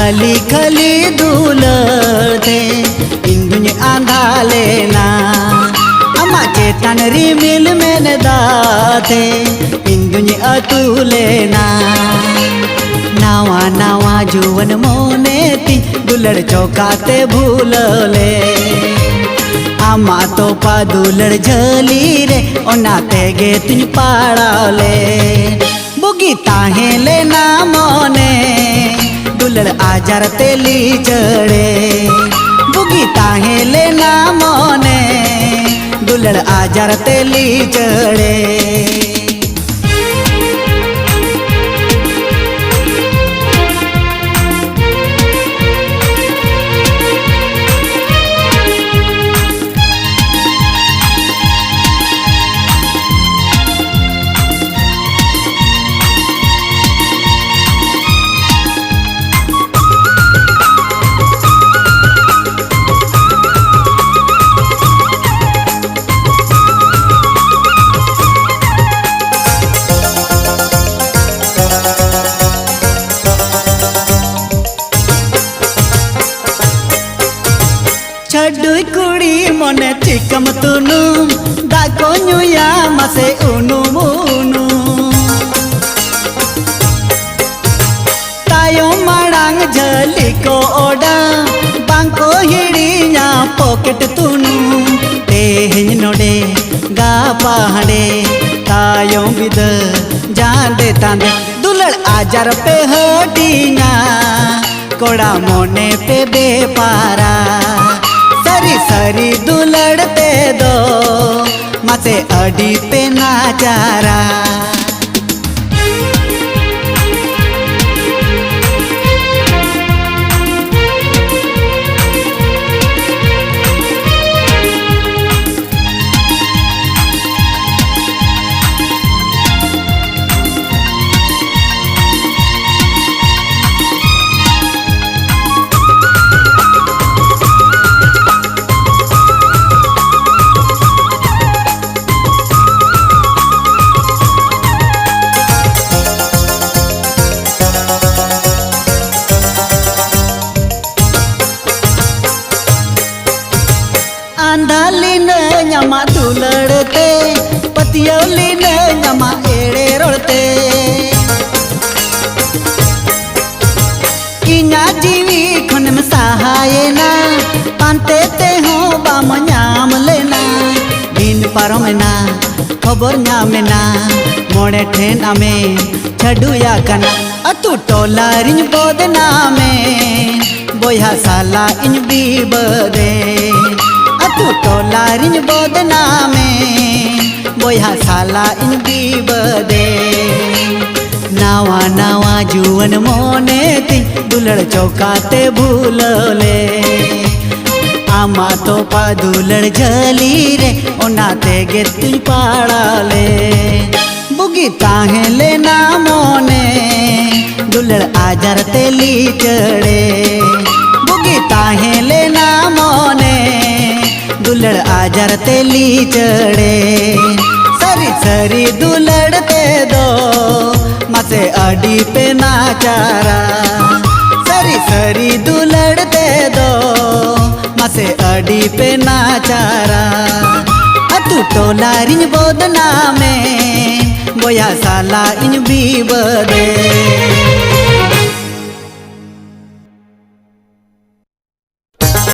खाली खाली दुलते इंदुनि आंधा लेना अमा चेतन रिमिल में दाते इंदुनि अतु लेना नावा नावा जुवन मोने ती दुलड़ चौकाते भूलले आमा तो पा दुलड़ झली रे ओनाते गे तुझ पाड़ाले बुगी ताहे लेना मोने दुलड़ आजार तेली चढ़े बुगी ताहे लेना मोने दुलड़ आजार तेली चढ़े छडुई कुड़ी मने चिकम तुनु दाको नुया मसे उनु मुनु तायो माड़ांग झली को ओडा बांको हिड़ीया पॉकेट तुनु तेहिन नोडे गा पहाड़े तायो बिद जांदे तांदे दुलड़ आजार पे हटीना कोड़ा मोने पे बेपारा सरी सरी दुलड़ते दो मसे अड़ी पे नाचारा आंधालीन न्यामा दुलड़ते पतियोलीन न्यामा एड़े रोड़ते इन्या जीवी खनम सहायना पांते ते हो बाम न्याम लेना दिन पारमेना खबर न्यामेना मोड़े ठेन आमे छडुया कना अतु टोला रिन बोदना में बोया साला इन बीबदे अतु टोला रिन बोदना में बोया साला इन बीबदे नावा नावा जुवन मोने ती दुलड़ चौकाते भूलले आमा तो पा दुलड़ झली रे ओनाते गे तुझ पाड़ाले बुगी ताहे लेना मोने दुलड़ आजार तेली चढ़े बुगी ताहे लेना मोने दुलड़ आजार तेली चढ़े सरी सरी दुलड़ते दो मसे अड़ी पे नाचारा सरी सरी दुलड़ते दो मसे अड़ी पे नाचारा अतु टोला रिन बोदना में बोया साला इन बीबदे।